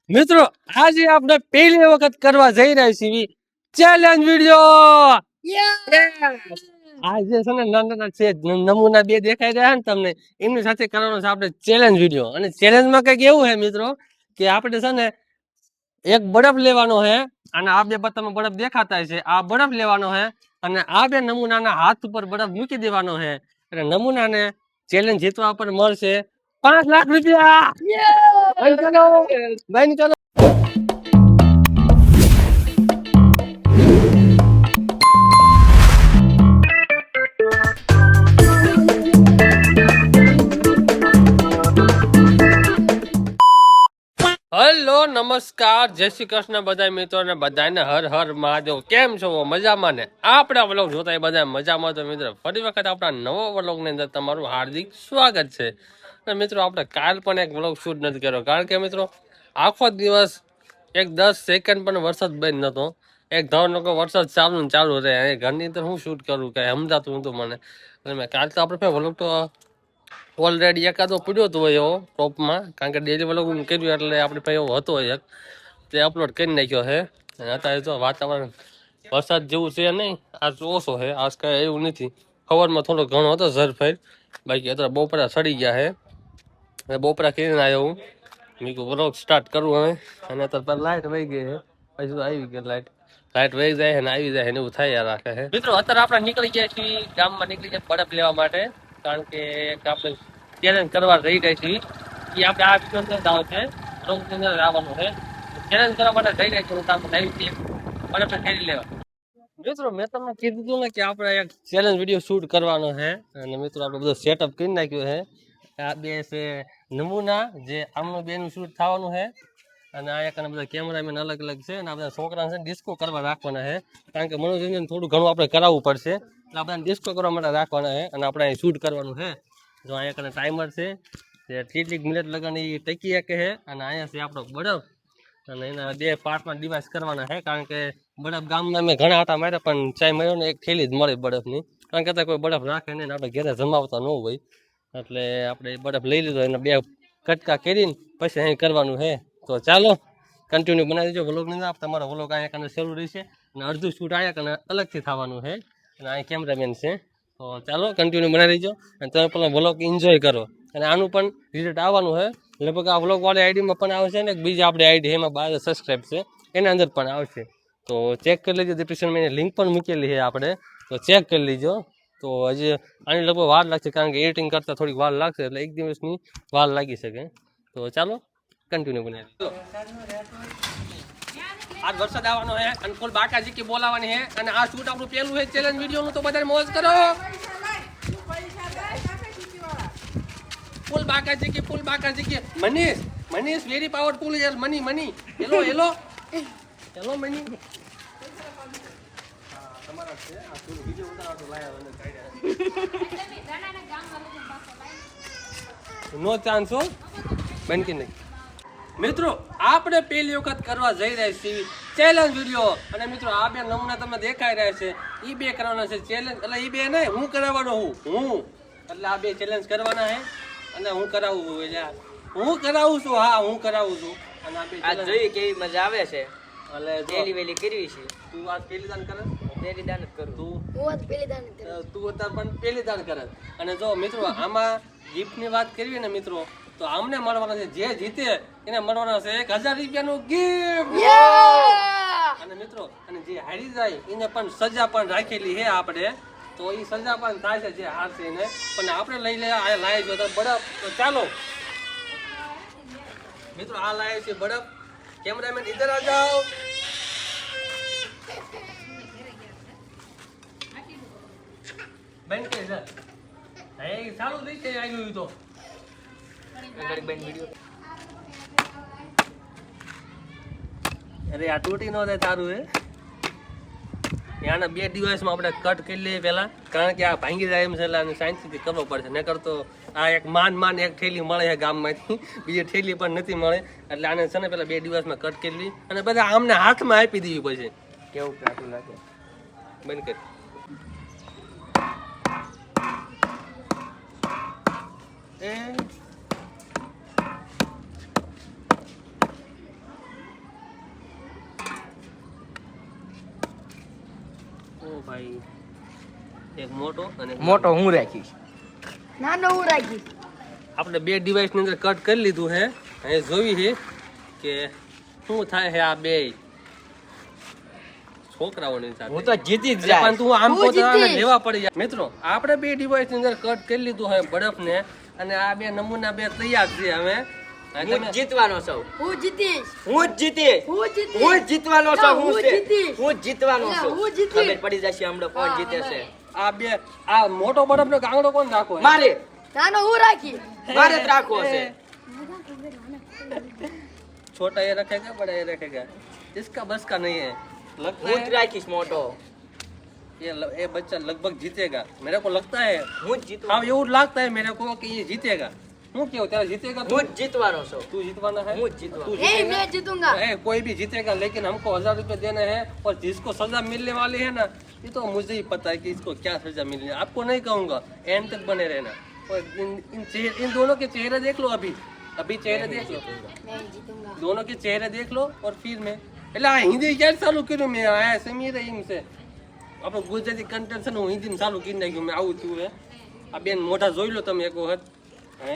મિત્રો આજે આપણે પહેલી વખત કરવા જઈ રહ્યા છીએ ચેલેન્જ વિડિયો. આજે છે ને નાના છે નમૂના બે દેખાઈ રહ્યા ને તમને, એમની સાથે કરવાનો છે આપણે ચેલેન્જ વિડિયો. અને ચેલેન્જમાં કંઈક એવું છે મિત્રો કે આપણે છે ને એક બરફ લેવાનો છે, અને આ બે તમે બરફ દેખાતા છે, આ બરફ લેવાનો છે અને આ બે નમૂનાના હાથ ઉપર બરફ મૂકી દેવાનો છે, અને નમૂનાને ચેલેન્જ જીતવા પર મળશે 5 લાખ રૂપિયા. ભાઈ ચલો. હેલો નમસ્કાર, જય શ્રી કૃષ્ણ બધા મિત્રોને, બધાને હર હર મહાદેવ. કેમ છો? મજામાં ને? આપણા વ્લોગ જોતા એ બધા મજામાં. તો મિત્રો ફરી વખત આપણા નવા વ્લોગની અંદર તમારું હાર્દિક સ્વાગત છે. અને મિત્રો આપણે કાલ પણ એક વ્લોગ શૂટ નથી કર્યો, કારણ કે મિત્રો આખો દિવસ એક 10 સેકન્ડ પણ વરસાદ બંધ નહોતો. એક ધારનો વરસાદ ચાલુ રહે, ઘરની અંદર હું શૂટ કરું કઈ સમજાતું નહોતું મને. અને મેં કાલ તો આપણે વ્લોગ તો ઓલરેડી એકાદો પડ્યો હતો એવો ટોપમાં, કારણ કે ડેલી વ્લોગ કર્યું એટલે આપણે પાસે એવો હતો એક, તે અપલોડ કરી નાખ્યો છે. અને અત્યારે તો વાતાવરણ વરસાદ જેવું છે નહીં, આજ ઓછો છે, આજ કાંઈ એવું નથી. સવારમાં થોડો ઘણો હતો ઝરફેર, બાકી અત્યારે બપોરા સડી ગયા છે. અને બપોરા કરીને આવ્યો હું, મેં કહું વ્લોગ સ્ટાર્ટ કરવું હવે. અને અત્યારે લાઇટ વહી ગઈ છે, પછી તો આવી ગઈ લાઇટ વહી જાય છે ને આવી જાય ને એવું થાય રાખે છે. મિત્રો અત્યારે આપણે નીકળી ગયા છીએ, ગામમાં નીકળી જાય બરફ લેવા માટે, કારણ કે આપણે ચેલેન્જ કરવા રહી ગઈ છીએ. એ આપણે આ વિડીયો આવે છે, અંદર આવવાનું છે. ચેલેન્જ કરવા માટે જઈ રહી છીએ, આપણે આવી બરફ ખેડી લેવા. મિત્રો મેં તમને કીધું હતું ને કે આપણે એક ચેલેન્જ વિડીયો શૂટ કરવાનો છે, અને મિત્રો આપણે બધું સેટઅપ કરી નાખ્યું છે. આ બે છે નમૂના, જે આમનું બેનું શૂટ થવાનું છે. અને આ એક બધા કેમેરામેન અલગ અલગ છે, અને આ બધા છોકરા છે ડિસ્કો કરવા રાખવાના છે, કારણ કે મનોરંજન થોડું ઘણું આપણે કરાવવું પડશે, એટલે આપણે ડિસ્કો કરવા માટે રાખવાના છે. અને આપણે અહીં શૂટ કરવાનું છે. જો અહીંયા કને ટાઈમર છે, જે 30 મિનિટ લગાની ટકી શકે છે. અને અહીંયા છે આપણો બરફ, અને એના 2 પાર્ટમાં ડિવાઇસ કરવાના છે, કારણ કે બરફ ગામમાં મેં ઘણા આટા માર્યા પણ ચાય મળ્યો ને એક થેલી જ મળે બરફની, કારણ કે કોઈ બરફ રાખે નહીં, આપણે ઘરે જમાવતા ન હોય. એટલે આપણે બરફ લઈ લીધો, એને 2 કટકા કરીને પછી અહીં કરવાનું છે. તો ચાલો કન્ટિન્યુ બનાવી દેજો વ્લોગની અંદર. તમારો વ્લોગ અહીંયા કને શરૂ રહેશે, અને અડધું શૂટ અહીંયા કને અલગથી થવાનું છે, અને અહીં કેમેરામેન છે. તો ચાલો કન્ટિન્યુ બનાવી દેજો, અને તમે પેલા વ્લોગ એન્જોય કરો. અને આનું પણ રિઝલ્ટ આવવાનું છે, લગભગ આ વ્લોગ વાળી આઈડીમાં પણ આવશે, ને બીજી આપણી આઈડી એમાં 12 સબસ્ક્રાઈબ છે, એના અંદર પણ આવશે. તો ચેક કરી લેજો, ડિસ્ક્રિપ્શનમાં એની લિંક પણ મૂકેલી છે આપણે, તો ચેક કરી લેજો. તો હજી આની લગભગ વાર લાગશે, કારણ કે એડિટિંગ કરતાં થોડીક વાર લાગશે, એટલે 1 દિવસની વાર લાગી શકે. તો ચાલો કન્ટિન્યુ બનાવી. આજ વરસાદ આવવાનો છે, અને ફૂલ બાકાજી કે બોલાવાની છે, અને આ શૂટ આપણું પહેલું છે ચેલેન્જ વિડીયોનું. તો બધા મોજ કરો. ફૂલ બાકાજી કે મનીષ વેરી પાવરફુલ યાર. Money hello money. તમારા છે આ શૂટ વિડીયો ઉતારવાનો લાયા અને કાઢ્યા નો ચાન્સ હો બનકી નહીં. મિત્રો આપણે પહેલી વખત કરવા જઈ રહ્યા છીએ ચેલેન્જ વિડીયો. અને મિત્રો આ બે નમૂના તમને દેખાઈ રહ્યા છે, એ બે કરવાના છે ચેલેન્જ. એટલે એ બે નહીં, હું કરાવવાનો હું એટલે આ બે ચેલેન્જ કરવાના છે, અને હું કરાવું છું. હું કરાવું છું, હા હું કરાવું છું. અને આ જોઈએ કેવી મજા આવે છે. એટલે પહેલી વેલી કરવી છે. તું આ પહેલી દાન કરે? પહેલી દાન જ કરું. તું પહેલી દાન કરે? તું અત્યારે પણ પહેલી દાન કરે. અને જો મિત્રો આમાં ગિફ્ટની વાત કરવી ને મિત્રો, તો આમને મળવાના છે, જે જીતે એને મળવાના છે 1000 રૂપિયાનું ગિફ્ટ. અને મિત્રો અને જે હારી જાય એને પણ સજા પણ રાખેલી છે આપણે, તો એ સજા પણ થાય છે જે હારશે એને. પણ આપણે લઈ લે આ લાય જો બરફ. તો ચાલો મિત્રો આ લાય છે બરફ. કેમેરામેન ઇધર આ જાઓ. બેન કે છે એ ચાલુ થઈ છે આવ્યું તો અરે આ તૂટી ન થાય તારું હે. આના 2 દિવસમાં આપણે કટ કરી લઈએ પહેલા, કારણ કે આ ભાંગી જાય એમ છે, એટલે આને શાંતિથી કરવો પડશે. નકર તો આ એક માન એક થેલી મળે છે ગામમાંથી, બીજી થેલી પણ નથી મળે. એટલે આને છે ને પેલા 2 દિવસમાં કટ કરી લઈ, અને બધા આમને હાથમાં આપી દેવી પછી. કેવું કાઠું લાગે. બંધ કરી એ ભાઈ એક મોટો અને મોટો હું રાખીશ, નાનો હું રાખીશ. આપણે બે ડિવાઇસ ની અંદર કટ કરી લીધું છે. હવે જોવી છે કે શું થાય છે આ બે છોકરાઓની સાથે. હું તો જીતી જ એટલે જાય. પણ તું આમ હું પોતાને જીતીશ. લેવા પડી જાય. મિત્રો આપણે બે ડિવાઇસ ની અંદર કટ કરી લીધું છે બરફ ને, અને આ બે નમૂના બે તૈયાર છે. હવે હું જ જીતવાનો છું, હું જીતીશ. હું જ જીતીશ, હું જીતીશ. હું જ જીતવાનો ના, છું. હું હું છે, જીતીશ. હું જ જીતવાનો ના, છું. હું જીતીશ. ખબર પડી જશે હમણાં કોણ હા, જીતે છે. આ બે આ મોટો બરફ નો કાંગડો કોણ નાખો છે? મારે નાનો હું રાખીશ. મારે જ રાખવો છે. छोटा ये रखेगा बड़ा ये रखेगा, इसका बस का नहीं है. लगता હું જ है રાખીશ મોટો, ये बच्चा लगभग जीतेगा. मेरे को लगता है હું જ જીતવાનો, हाँ એવું लगता है मेरे को कि ये जीतेगा. હું કેવું ત્યારે જીतेगा હું જ જીતવાનો છું. तू जीतवाना है, હું જ જીતવાનો. तू ए जीतेगा? मैं जीतूंगा. कोई भी जीतेगा, लेकिन हमको 1000 रुपए देने हैं. और जिसको सजा मिलने वाली है ना, ये तो मुझे ही पता है कि इसको क्या सजा मिलनी है. आपको नहीं कहूंगा, एंड तक बने रहना. और इन दोनों के चेहरे देख लो. अभी चेहरे देख लो, मैं जीतूंगा. दोनों के चेहरे देख लो. और फिर मैं એટલે આ હિન્દી ક્યારે ચાલુ કર્યું મેં? આ સમીર રહીમ છે આપણો ગુજરાતી કન્ટેન્ટ છે ને, હું હિન્દીમાં ચાલુ કરી નાખ્યું. મેં આવું થયું હે. આ બેન મોઢા જોઈ લો તમે એક વખત. હે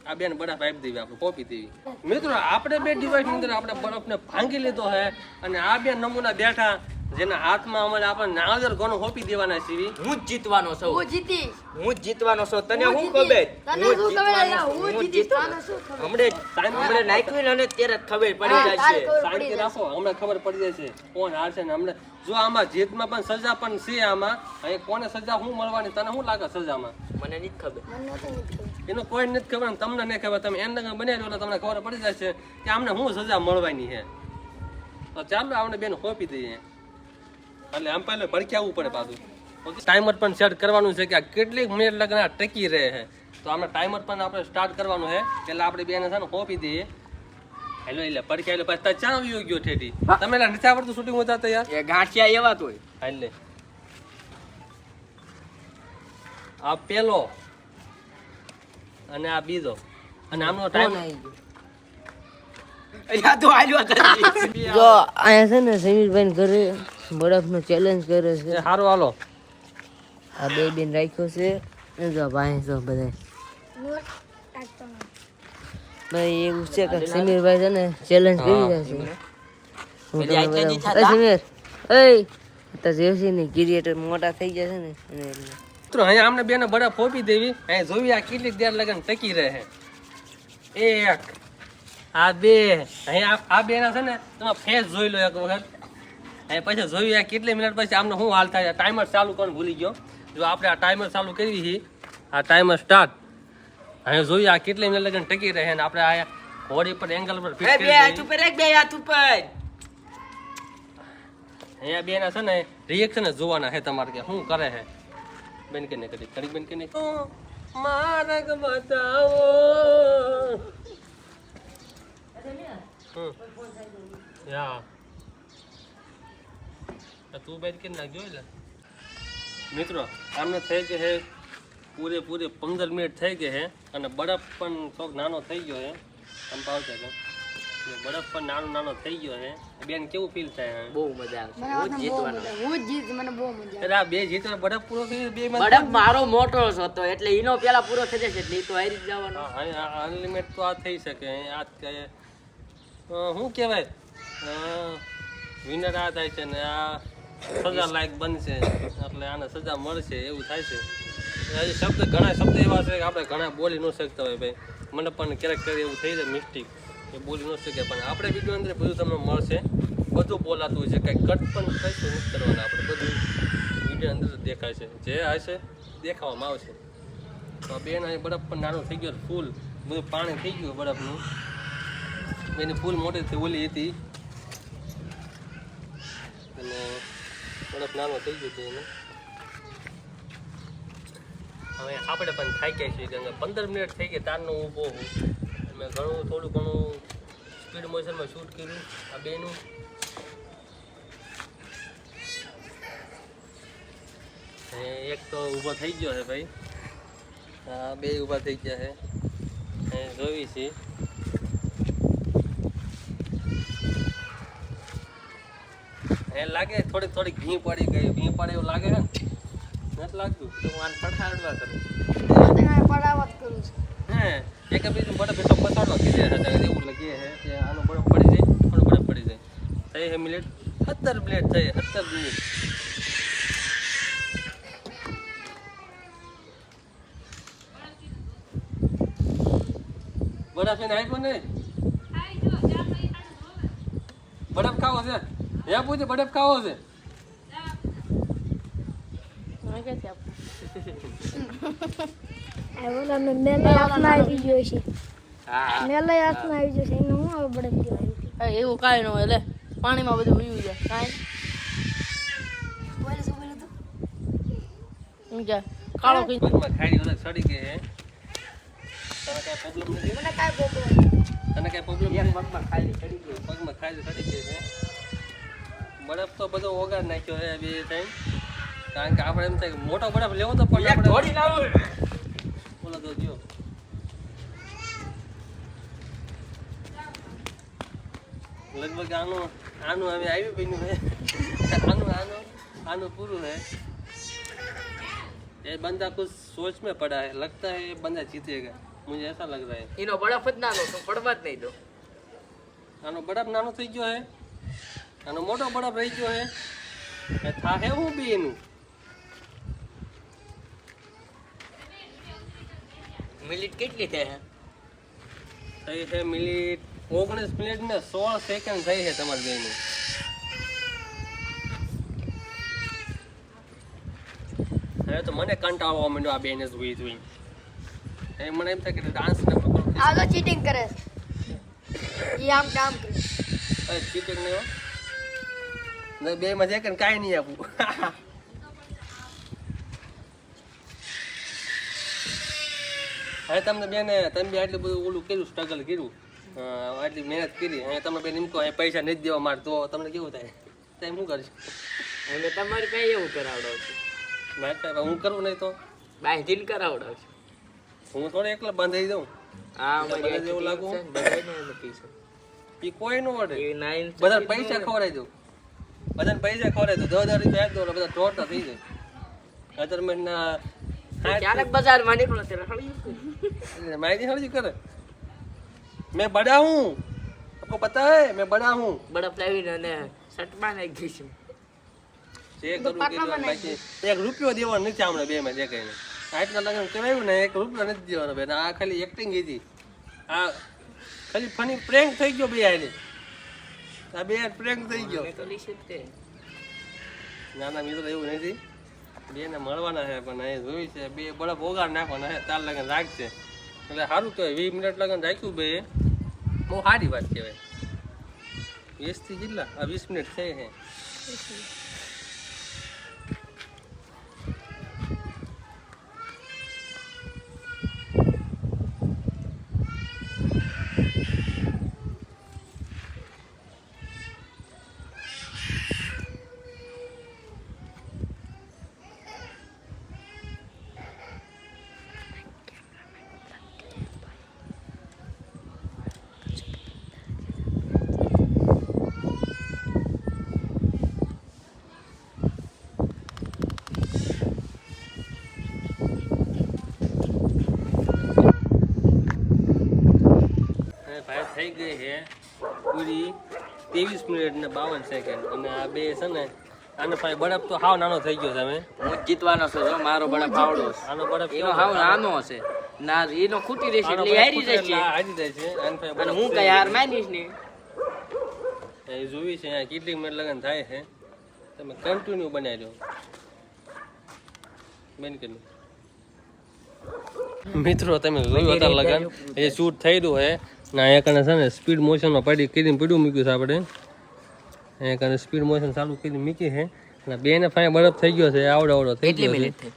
આ બેન બરફ આપી દેવી, આપણે કોપી દેવી. મિત્રો આપણે બે ડિવાઇસ ની અંદર આપણે બરફને ભાંગી લીધો હે, અને આ બે નમૂના બેઠા જેના હાથમાં અમારે આપણે નાળિયેર ઘણું હોપી દેવાના છીએ. હું જ જીતવાનો છું, હું જીતીશ. હું જ જીતવાનો છું. તને હું શું જીતીશ. ખબર? તને શું ખબર? જીતવાનો હું છું, હું જ જીતીશ. જીતવાનો. તને શું ખબર? હમણાં નાખ્યું ને અને ત્યારે જ ખબર પડી હા, જશે. તારે ખબર શાંતિ પડી જશે. રાખો, હમણાં ખબર પડી જશે કોણ હારશે ને. હમણાં જો આમાં જીતમાં પણ સજા પણ છે. આમાં અહીં કોને સજા શું મળવાની તને શું લાગે સજામાં? મને નથી ખબર. મને નહોતું ખબર. એનો કોઈ નથી ખબર ને તમને નહીં ખબર. તમે એમને બનાવી દો એટલે તમને ખબર પડી જશે કે આમને શું સજા મળવાની છે. તો ચાલો આપણે બેન સોંપી દઈએ. એટલે આમ પહેલા ભડકી આવવું પડે પાછું. ટાઈમર પણ સેટ કરવાનું છે કે આ કેટલીક મિનિટ લગન આ ટકી રહે છે. તો આપણે ટાઈમર પણ આપણે સ્ટાર્ટ કરવાનું છે. એટલે આપણે બેને છે ને સોંપી દઈએ. હેલો એટલે પડકી એટલે પછી ચાલો આવી ગયો ઠેઠી. તમે એટલે નથી આવડતું શૂટિંગ હોતા તો યાર. એ ગાંઠિયા એવા તો હોય. એટલે આ પેલો અને આ બીજો અને આમનો ટાઈમ અહીંયા તો આલ્યો તને. જો અહીંયા છે ને સમીરભાઈ ઘરે બરફનો ચેલેન્જ કરે છે. સારું હાલો. આ બે બેન રાખ્યો છે ને જો ભાઈ જો બધા ભાઈ એવું છે કે સમીરભાઈ છે ને ચેલેન્જ કરી રહ્યા છે. હું એટલે આટલે તમને દી બતાવું. થતા? સમીર એય તો જેસી ને ક્રિએટર મોટા થઈ ગયા છે ને એને એટલે. મિત્રો અહીંયા અમને બેને બરફ ફોપી દેવી. અહીંયા જોવી આ કેટલીક દેર લગન ટકી રહે. એક આ બે અહીંયા આ બે ના છે ને તમે ફેસ જોઈ લો એક વખત. અહીંયા પછી જોયું આ કેટલી મિનિટ પછી આમને શું હાલ થાય. ટાઈમર ચાલુ કરવાનું ભૂલી ગયો. જો આપણે આ ટાઈમર ચાલુ કરી છે, આ ટાઈમર સ્ટાર્ટ. અહીંયા જોયું આ કેટલી મિનિટ લગન ટકી રહે ને આપણે આ હોડી પર એંગલ પર ફિટ એ કરી બે હાથ દઈએ. ઉપર એક, બે હાથ ઉપર. અહીંયા બે ના છે ને રિએક્શન જોવાના છે તમારે કે શું કરે છે. બેન કે નહીં કરી કરી બેન કે નહીં માર્ગ બતાવો. યા તું બેન કે નાખ્યો એટલે મિત્રો આમને થઈ ગઈ છે પૂરેપૂરી 15 મિનિટ થઈ ગઈ છે. અને બરફ પણ થોડોક નાનો થઈ ગયો છે. આમ પાવશે તો બરફ પણ નાનો થઈ ગયો છે. બેન કેવું ફીલ થાય? બહુ મજા આવશે. મને હું જ બહુ જીતવાનો. મજા. હું જીત. મને બહુ મજા. એટલે આ બે જીત બરફ પૂરો થઈ ગયો. બે બરફ મારો મોટો હતો એટલે એનો પેલા પૂરો થઈ જશે એટલે ઈ તો હારી જ જવાનો. અનલિમિટ તો આ થઈ શકે. આ કહે શું કહેવાય વિનર આ થાય છે ને આ સજા લાયક બનશે એટલે આને સજા મળશે એવું થાય છે. હજી ઘણા શબ્દ એવા છે કે આપણે ઘણા બોલી ન શકતા હોય ભાઈ. મને પણ ક્યારેક ક્યારેક એવું થઈ જાય મિસ્ટેક કે બોલી ન શકે. પણ આપણે વિડીયો અંદર બધું તમને મળશે. બધું બોલાતું હોય છે. કંઈ કટ પણ કશું નથી કરવાના. આપણે બધું વિડીયો અંદર દેખાય છે. જે હશે દેખાવામાં આવશે. તો બેન અહીં બરફ પણ નાનો થઈ ગયો. ફૂલ બધું પાણી થઈ ગયું બરફનું. એની ફૂલ મોટી ઓલી હતી અને બરફ નાનો થઈ ગયો એને. હવે આપણે પણ થાક્યા છીએ કેમ કે 15 મિનિટ થઈ ગઈ તારનો ઊભો હું. મેં થોડું ઘણું સ્પીડ મોશનમાં શૂટ કર્યું આ બેનું. એક તો ઊભો થઈ ગયો છે ભાઈ. હા બે ઊભા થઈ ગયા છે. જોઈ છે હે લાગે થોડીક થોડીક ઘી પડી ગઈ, ઘી પડે એવું લાગે છે ને? નથી લાગતું? તો હું આને પઠાડવા કરું. પડાવત કરું છું. હે એક બીજું બરફ એટલો પસાડો કીધે છે એવું લાગે છે કે આનો બરફ પડી જાય, આનો બરફ પડી જાય. થઈ છે મિનિટ 17 મિનિટ થઈ, 17 મિનિટ. બરફ એને આપ્યો ને? બરફ ખાવો છે? હે પૂછે બરફ ખાવો છે? ઓલા મેં મેલે હાથમાં આવી ગયો છે. હા મેલે હાથમાં આવી ગયો છે. એને હું હવે બળદ કહેવાય. એવું કાંઈ ન હોય લે પાણીમાં બધું ઉયું જાય કાંઈ બોલે શું બોલે તું? શું જાય કાળો કઈ પગમાં ખાડી વરસ સડી ગઈ હે. તને કાંઈ પ્રોબ્લેમ નથી? મને કાંઈ બોલો. તને કાંઈ પ્રોબ્લેમ એક નથી? પગમાં ખાલી ચડી ગયું. પગમાં ખાડી સડી ગઈ છે. બરફ તો બધો ઓગાળ નાખ્યો છે બે ટાઈમ. કારણ કે આપણે એમ થાય કે મોટો બરફ લેવો તો પણ એક ઘોડી લાવો. બોલો તો જો લગભગ આનું હવે આવી બન્યું है आનું पूરું है। ये बंदा कुछ सोच में पड़ा है, लगता है ये बंदा जीतेगा, मुझे ऐसा लग रहा है। એનો બરફ જ નાનો તો પડવા જ નહીં દો. આનો બરફ નાનો થઈ ગયો है, આનો મોટો બરફ રહી ગયો है, થા હે હું બી એનું મિનિટ કેટલી થઈ હે? થઈ છે મિનિટ 19 મિનિટ ને 16 સેકન્ડ થઈ છે તમારી બેની। હવે તો મને કંટાળો આવવા માંડ્યો આ બેને જોઈ એ મને એમ થાય કે ડાન્સ ને આ તો ચીટિંગ કરે છે. ઈ આમ કામ કરે. ચીટિંગ નહીં હો, બે માં જે કાંઈ નહીં આપું। હવે તમને બેને તમે બી આટલું બધું ઓલું કર્યું, સ્ટ્રગલ કર્યું, આટલી મહેનત કરી, હવે તમે બેન એમ કહો પૈસા નથી દેવા મારે તો તમને કેવું થાય? તમે શું કરીશ? અને તમારે કઈ એવું કરાવડાવ છે? મારે કાંઈ હું કરવું નહીં તો બાંધીને કરાવડાવ છે. હું થોડે એકલા બાંધી દઉં? આ બધા અમારી જેવું લાગુ? બધાને નથી છે. એ કોઈ નો વડે, એ 9 બધા પૈસા ખવડાવી દઉં, બધાને પૈસા ખવડાવી દઉં, 10,000 રૂપિયા આપી દઉં, બધા ટોટા થઈ જાય। અત્યારે મેં ક્યારેક બજારમાં નીકળો ત્યારે હળી मायने हर्जी करे, मैं बड़ा हूँ, आपको पता है मैं बड़ा हूँ। બરફ લાવીને અને શર્ટમાં નાખી દઈશું. જે કરું કે બાકી 1 રૂપિયો દેવાનો નથી આમણે બે માં જે કઈને આટલા લગન કરાવ્યું ને 1 રૂપિયો નથી દેવાનો બેન। આ ખાલી એક્ટિંગ હતી, આ ખાલી ફની પ્રેન્ક થઈ ગયો બે આને, આ બે પ્રેન્ક થઈ ગયો। મેં તો લીધી જ તે. નાના મિત્રો એવું નથી, બેને મળવાના છે પણ એ જોયું છે બે બળફ ઓગાળ નાખવાના છે, તાર લગન રાખશે એટલે સારું કહેવાય। 20 મિનિટ લગન રાખ્યું બે, બહુ સારી વાત કહેવાય। 20 થી કેટલા 20 મિનિટ થઈ છે। ભાઈ થઈ ગઈ છે પૂરી 23 મિનિટ ને 52 સેકન્ડ અને આ બે છે ને આનો ભાઈ બરફ તો હાવ નાનો થઈ ગયો છે। અમે હું જ જીતવાનો છું જો, મારો બરફ આવડો છે. આનો બરફ એનો હાવ નાનો હશે ના, એનો ખૂટી રહેશે આનો એટલે બરફ હારી ફૂટે એટલે જશે. આ હારી જાય છે। આનો ભાઈ અને બરફ હું ફૂટે કઈ હાર માનીશ નહીં. એ જોવી છે અહીંયા કેટલી મિનિટ લગન થાય છે, તમે કન્ટિન્યુ બનાવી દો બેન કેટલું। મિત્રો તમે જોયું હતા લગન એ શૂટ થઈ રહ્યું છે ને અહીંયા કને છે ને સ્પીડ મોશનમાં પડી કરીને પીડું મૂક્યું છે આપણે, અહીંયા કને સ્પીડ મોશન ચાલુ કરીને મૂકી છે અને બેને ફાય બરફ થઈ ગયો છે, આવડો થઈ કેટલી ગયો છે। મિનિટ થઈ?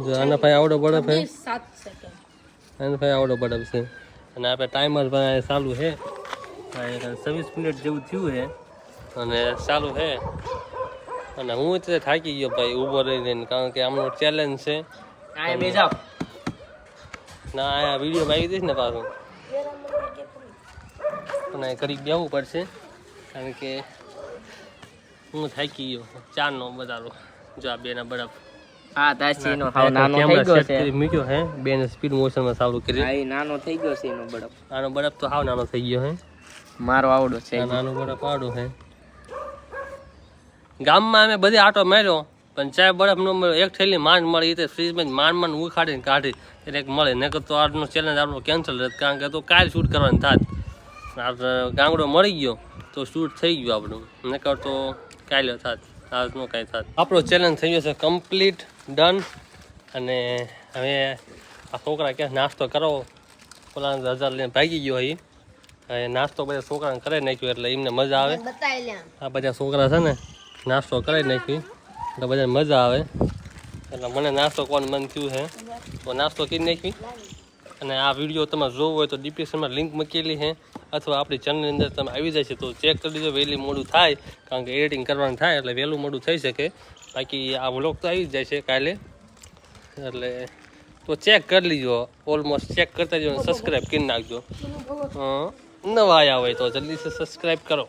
જો આના ફાય આવડો બરફ છે, 7 સેકન્ડ. આના ફાય આવડો બરફ છે અને આપણે ટાઈમર પણ ચાલુ છે, અહીંયા 26 મિનિટ જેવું થયું છે અને ચાલુ છે। અને હું અત્યારે થાકી ગયો ભાઈ ઊભો રહીને, કારણ કે આમનો ચેલેન્જ છે આ બે જાઓ. ના આ વિડીયો આવી દઈશ ને પાછું અને ઘડીક બેવું પડશે કારણ કે હું થાકી ગયો ચાનો બતાડો જો આ બેના બરફ હા તાસીનો હાવ નાનો થઈ કેમેરા ગયો સેટ છે કરી મૂક્યો હે બેને સ્પીડ મોશનમાં સારું કરી હા ઈ નાનો થઈ ગયો છે એનો બરફ આનો બરફ તો હાવ નાનો થઈ ગયો હે મારો આવડો છે આ નાનો બરફ આડો હે ગામમાં અમે બધી આટો માર્યો પણ ચાય બરફ નો મળ્યો એક થેલી માંડ મળી તો ફ્રીજમાં માંડ ઉખાડીને કાઢી એટલે એક મળે નકર તો આજનો ચેલેન્જ આપણો કેન્સલ રહેત કારણ કે તો કાલ શૂટ કરવાનું થાત ગાંગડો મળી ગયો તો શૂટ થઈ ગયું આપણું નકર તો કાલે થાત આજનો કાંઈ થાત આપણો ચેલેન્જ થઈ ગયો છે કમ્પ્લીટ ડન અને હવે આ છોકરા ક્યાં નાસ્તો કરો પેલા 1000 લઈને ભાગી ગયો અહીં હવે નાસ્તો બધા છોકરાને કરાવી નાખ્યો એટલે એમને મજા આવે બતાવી લે આ બધા છોકરા છે ને નાસ્તો કરાવી નાખી એટલે બધાને મજા આવે એટલે મને નાસ્તો કરવાનું મન થયું છે તો નાસ્તો કરી નાખી અને આ વિડીયો તમે જોવો હોય તો ડિસ્ક્રિપ્શનમાં લિંક મૂકેલી છે અથવા આપણી ચેનલની અંદર તમે આવી જાય છે તો ચેક કરી દેજો વહેલી મોડું થાય કારણ કે એડિટિંગ કરવાનું થાય એટલે વહેલું મોડું થઈ શકે બાકી આ વ્લોગ તો આવી જ જાય છે કાલે એટલે તો ચેક કરી લીજો ઓલમોસ્ટ ચેક કરતા જજો સબસ્ક્રાઈબ કરી નાખજો નવા આવ્યા હોય તો જલ્દીથી સબસ્ક્રાઈબ કરો